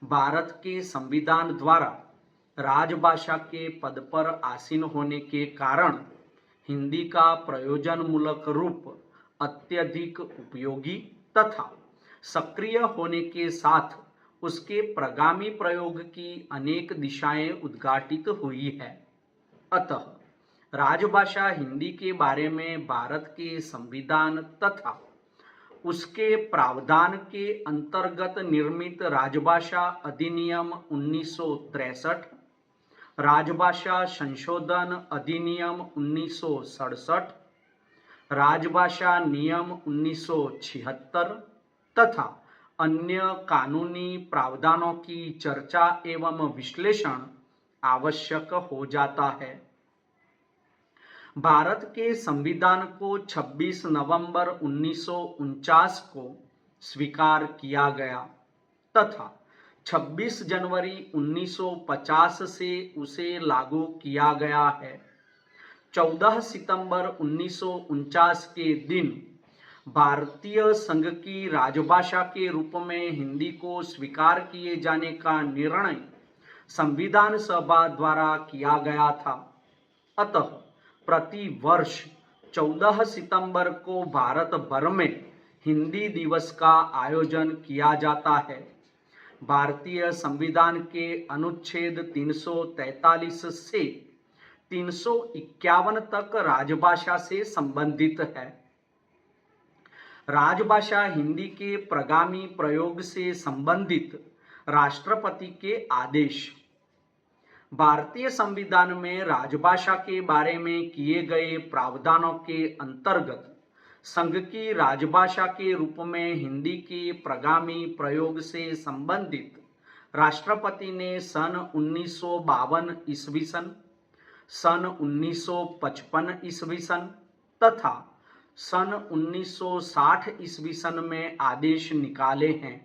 भारत के संविधान द्वारा राजभाषा के पद पर आसीन होने के कारण हिंदी का प्रयोजनमूलक रूप अत्यधिक उपयोगी तथा सक्रिय होने के साथ उसके प्रगामी प्रयोग की अनेक दिशाएं उद्घाटित हुई है। अतः राजभाषा हिंदी के बारे में भारत के संविधान तथा उसके प्रावधान के अंतर्गत निर्मित राजभाषा अधिनियम 1963, राजभाषा संशोधन अधिनियम 1967, राजभाषा नियम 1976 तथा अन्य कानूनी प्रावधानों की चर्चा एवं विश्लेषण आवश्यक हो जाता है। भारत के संविधान को 26 नवंबर 1949 को स्वीकार किया गया तथा 26 जनवरी 1950 से उसे लागू किया गया है। 14 सितंबर 1949 के दिन भारतीय संघ की राजभाषा के रूप में हिंदी को स्वीकार किए जाने का निर्णय संविधान सभा द्वारा किया गया था। अतः प्रति वर्ष 14 सितंबर को भारत भर में हिंदी दिवस का आयोजन किया जाता है। भारतीय संविधान के अनुच्छेद 343 से 351 तक राजभाषा से संबंधित है। राजभाषा हिंदी के प्रगामी प्रयोग से संबंधित राष्ट्रपति के आदेश। भारतीय संविधान में राजभाषा के बारे में किए गए प्रावधानों के अंतर्गत संघ की राजभाषा के रूप में हिंदी के प्रगामी प्रयोग से संबंधित राष्ट्रपति ने सन 1952 ईस्वी सन, सन 1955 ईस्वी सन तथा सन 1960 ईस्वी सन में आदेश निकाले हैं।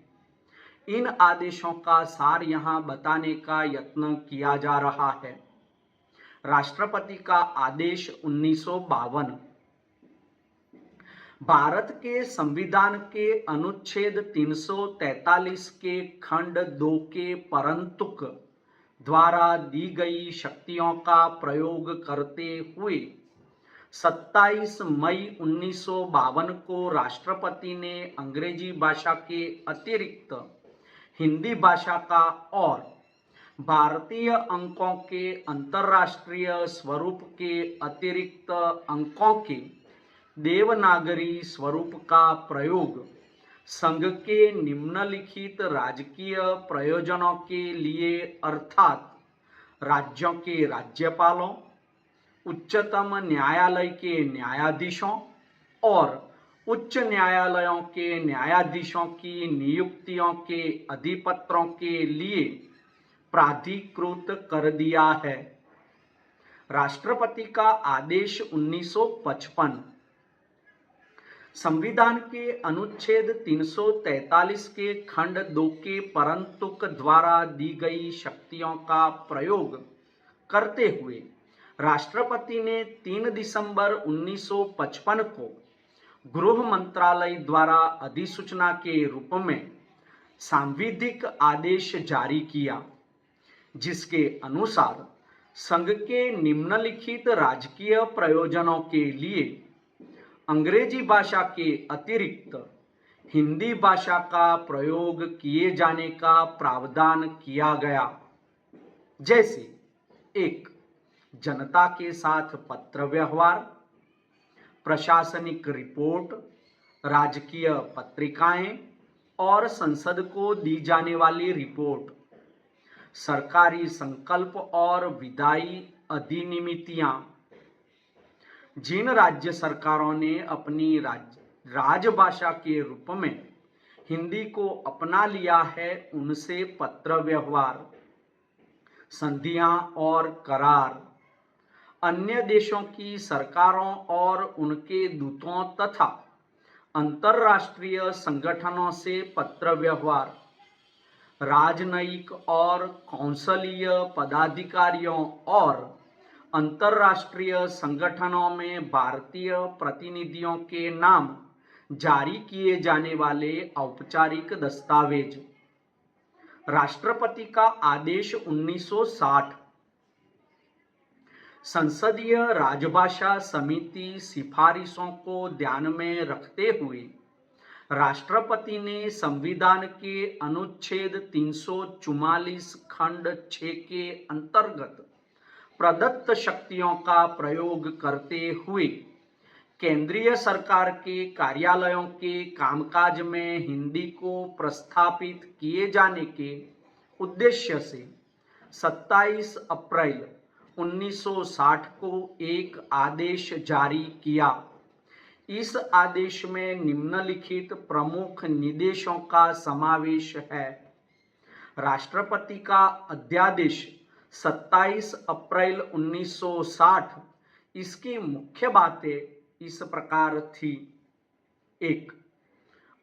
इन आदेशों का सार यहाँ बताने का यत्न किया जा रहा है। राष्ट्रपति का आदेश 1952। भारत के संविधान के अनुच्छेद 343 के खंड 2 के परंतुक द्वारा दी गई शक्तियों का प्रयोग करते हुए 27 मई 1952 को राष्ट्रपति ने अंग्रेजी भाषा के अतिरिक्त हिंदी भाषा का और भारतीय अंकों के अंतर्राष्ट्रीय स्वरूप के अतिरिक्त अंकों के देवनागरी स्वरूप का प्रयोग संघ के निम्नलिखित राजकीय प्रयोजनों के लिए अर्थात राज्यों के राज्यपालों, उच्चतम न्यायालय के न्यायाधीशों और उच्च न्यायालयों के न्यायाधीशों की नियुक्तियों के अधिपत्रों के लिए प्राधिकृत कर दिया है। राष्ट्रपति का आदेश 1955। संविधान के अनुच्छेद 343 के खंड 2 के परंतुक द्वारा दी गई शक्तियों का प्रयोग करते हुए राष्ट्रपति ने 3 दिसंबर 1955 को गृह मंत्रालय द्वारा अधिसूचना के रूप में सांविधिक आदेश जारी किया, जिसके अनुसार संघ के निम्नलिखित राजकीय प्रयोजनों के लिए अंग्रेजी भाषा के अतिरिक्त हिंदी भाषा का प्रयोग किए जाने का प्रावधान किया गया, जैसे 1. जनता के साथ पत्र व्यवहार, प्रशासनिक रिपोर्ट, राजकीय पत्रिकाएं और संसद को दी जाने वाली रिपोर्ट, सरकारी संकल्प और विधायी अधिनियमितियां। जिन राज्य सरकारों ने अपनी राजभाषा के रूप में हिंदी को अपना लिया है, उनसे पत्र व्यवहार, संधियां और करार, अन्य देशों की सरकारों और उनके दूतों तथा अंतर्राष्ट्रीय संगठनों से पत्र व्यवहार, राजनयिक और कौंसलीय पदाधिकारियों और अंतर्राष्ट्रीय संगठनों में भारतीय प्रतिनिधियों के नाम जारी किए जाने वाले औपचारिक दस्तावेज, राष्ट्रपति का आदेश 1960। संसदीय राजभाषा समिति सिफारिशों को ध्यान में रखते हुए राष्ट्रपति ने संविधान के अनुच्छेद 344 खंड 6 के अंतर्गत प्रदत्त शक्तियों का प्रयोग करते हुए केंद्रीय सरकार के कार्यालयों के कामकाज में हिंदी को प्रस्थापित किए जाने के उद्देश्य से 27 अप्रैल 1960 को एक आदेश जारी किया। इस आदेश में निम्नलिखित प्रमुख निर्देशों का समावेश है। राष्ट्रपति का अध्यादेश 27 अप्रैल 1960। इसकी मुख्य बातें इस प्रकार थी। 1.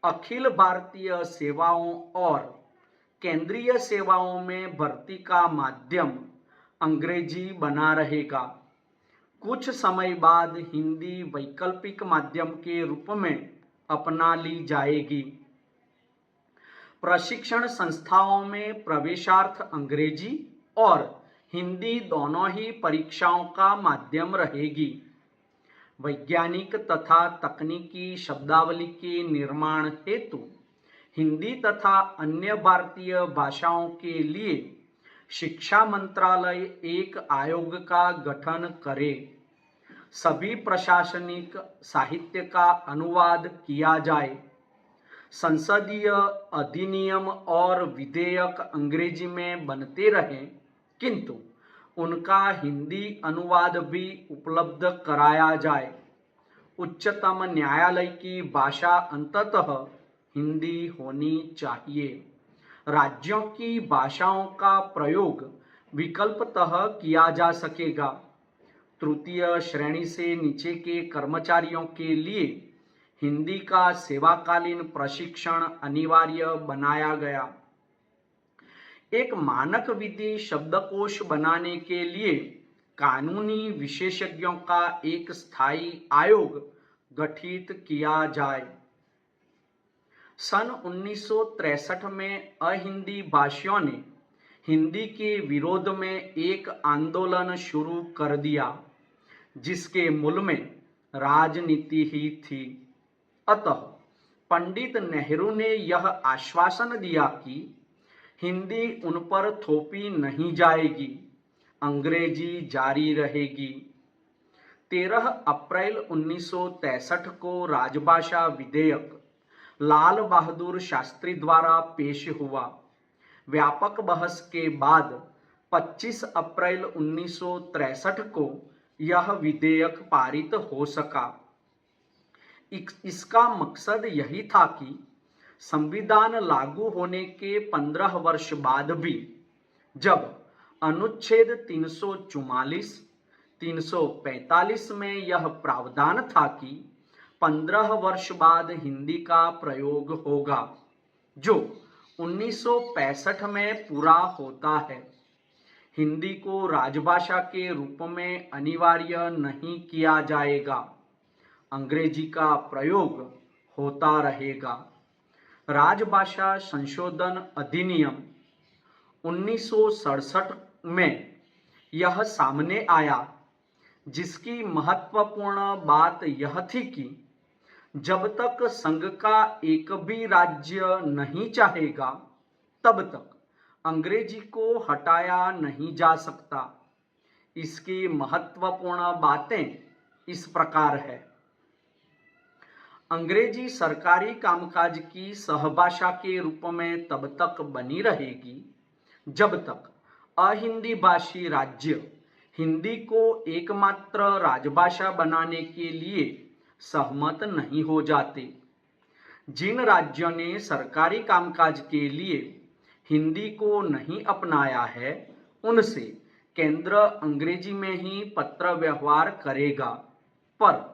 अखिल भारतीय सेवाओं और केंद्रीय सेवाओं में भर्ती का माध्यम अंग्रेजी बना रहेगा। कुछ समय बाद हिंदी वैकल्पिक माध्यम के रूप में अपना ली जाएगी। प्रशिक्षण संस्थाओं में प्रवेशार्थ अंग्रेजी और हिंदी दोनों ही परीक्षाओं का माध्यम रहेगी। वैज्ञानिक तथा तकनीकी शब्दावली के निर्माण हेतु हिंदी तथा अन्य भारतीय भाषाओं के लिए शिक्षा मंत्रालय एक आयोग का गठन करे। सभी प्रशासनिक साहित्य का अनुवाद किया जाए। संसदीय अधिनियम और विधेयक अंग्रेजी में बनते रहें, किंतु उनका हिंदी अनुवाद भी उपलब्ध कराया जाए। उच्चतम न्यायालय की भाषा अंततः हिंदी होनी चाहिए। राज्यों की भाषाओं का प्रयोग विकल्पतः किया जा सकेगा। तृतीय श्रेणी से नीचे के कर्मचारियों के लिए हिंदी का सेवाकालीन प्रशिक्षण अनिवार्य बनाया गया। एक मानक विधि शब्दकोश बनाने के लिए कानूनी विशेषज्ञों का एक स्थायी आयोग गठित किया जाए। सन 1963 में अहिंदी भाषियों ने हिंदी के विरोध में एक आंदोलन शुरू कर दिया, जिसके मूल में राजनीति ही थी। अतः पंडित नेहरू ने यह आश्वासन दिया कि हिंदी उन पर थोपी नहीं जाएगी, अंग्रेजी जारी रहेगी। 13 अप्रैल 1963 को राजभाषा विधेयक लाल बहादुर शास्त्री द्वारा पेश हुआ। व्यापक बहस के बाद 25 अप्रैल 1963 को यह विधेयक पारित हो सका। इसका मकसद यही था कि संविधान लागू होने के 15 वर्ष बाद भी जब अनुच्छेद 344, 345 में यह प्रावधान था कि 15 वर्ष बाद हिंदी का प्रयोग होगा, जो 1965 में पूरा होता है, हिंदी को राजभाषा के रूप में अनिवार्य नहीं किया जाएगा, अंग्रेजी का प्रयोग होता रहेगा। राजभाषा संशोधन अधिनियम 1967 में यह सामने आया, जिसकी महत्वपूर्ण बात यह थी कि जब तक संघ का एक भी राज्य नहीं चाहेगा, तब तक अंग्रेजी को हटाया नहीं जा सकता। इसकी महत्वपूर्ण बातें इस प्रकार है। अंग्रेजी सरकारी कामकाज की सहभाषा के रूप में तब तक बनी रहेगी जब तक अहिंदी भाषी राज्य हिंदी को एकमात्र राजभाषा बनाने के लिए सहमत नहीं हो जाते। जिन राज्यों ने सरकारी कामकाज के लिए हिंदी को नहीं अपनाया है, उनसे केंद्र अंग्रेजी में ही पत्र व्यवहार करेगा, पर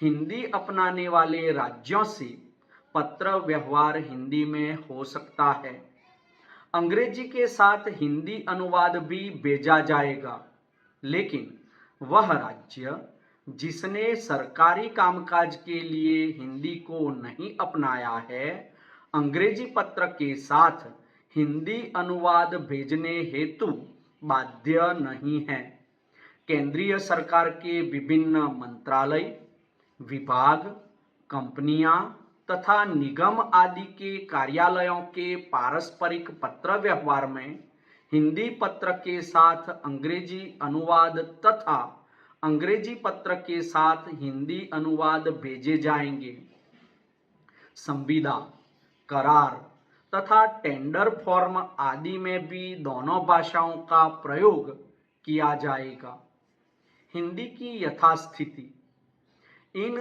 हिंदी अपनाने वाले राज्यों से पत्र व्यवहार हिंदी में हो सकता है। अंग्रेजी के साथ हिंदी अनुवाद भी भेजा जाएगा, लेकिन वह राज्य जिसने सरकारी कामकाज के लिए हिंदी को नहीं अपनाया है, अंग्रेजी पत्र के साथ हिंदी अनुवाद भेजने हेतु बाध्य नहीं है। केंद्रीय सरकार के विभिन्न मंत्रालय, विभाग, कंपनियां तथा निगम आदि के कार्यालयों के पारस्परिक पत्र व्यवहार में हिंदी पत्र के साथ अंग्रेजी अनुवाद तथा अंग्रेजी पत्र के साथ हिंदी अनुवाद भेजे जाएंगे। संविदा, करार तथा टेंडर फॉर्म आदि में भी दोनों भाषाओं का प्रयोग किया जाएगा। हिंदी की यथास्थिति। इन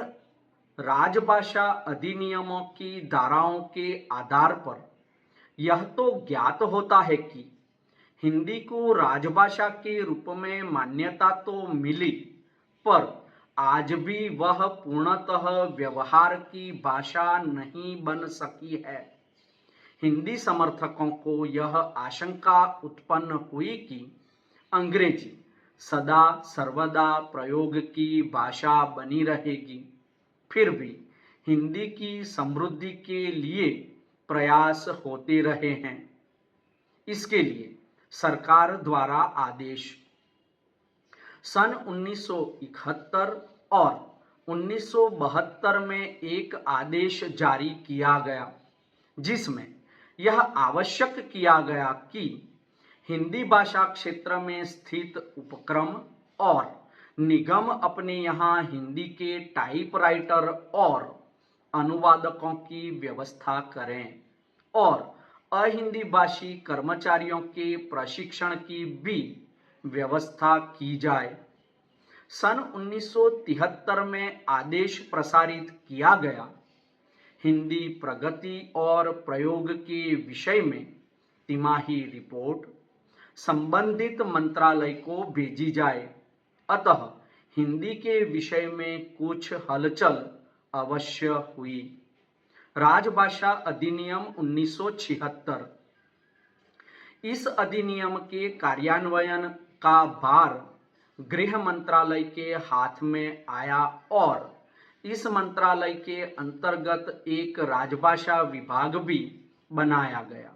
राजभाषा अधिनियमों की धाराओं के आधार पर यह तो ज्ञात होता है कि हिंदी को राजभाषा के रूप में मान्यता तो मिली, पर आज भी वह पूर्णतः व्यवहार की भाषा नहीं बन सकी है। हिंदी समर्थकों को यह आशंका उत्पन्न हुई कि अंग्रेजी सदा सर्वदा प्रयोग की भाषा बनी रहेगी। फिर भी हिंदी की समृद्धि के लिए प्रयास होते रहे हैं। इसके लिए सरकार द्वारा आदेश सन 1971 और 1972 में एक आदेश जारी किया गया, जिसमें यह आवश्यक किया गया कि हिंदी भाषा क्षेत्र में स्थित उपक्रम और निगम अपने यहाँ हिंदी के टाइपराइटर और अनुवादकों की व्यवस्था करें और अहिंदी भाषी कर्मचारियों के प्रशिक्षण की भी व्यवस्था की जाए। सन 1973 में आदेश प्रसारित किया गया। हिंदी प्रगति और प्रयोग के विषय में तिमाही रिपोर्ट संबंधित मंत्रालय को भेजी जाए। अतः हिंदी के विषय में कुछ हलचल अवश्य हुई। राजभाषा अधिनियम 1976। इस अधिनियम के कार्यान्वयन का भार गृह मंत्रालय के हाथ में आया और इस मंत्रालय के अंतर्गत एक राजभाषा विभाग भी बनाया गया।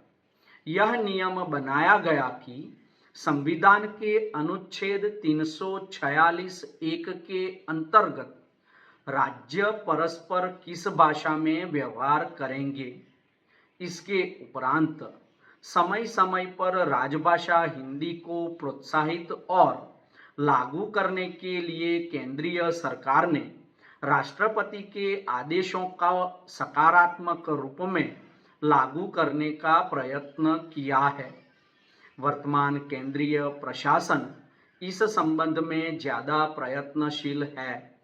यह नियम बनाया गया कि संविधान के अनुच्छेद 346(1) के अंतर्गत राज्य परस्पर किस भाषा में व्यवहार करेंगे। इसके उपरांत समय समय पर राजभाषा हिंदी को प्रोत्साहित और लागू करने के लिए केंद्रीय सरकार ने राष्ट्रपति के आदेशों का सकारात्मक रूप में लागू करने का प्रयत्न किया है। वर्तमान केंद्रीय प्रशासन इस संबंध में ज्यादा प्रयत्नशील है।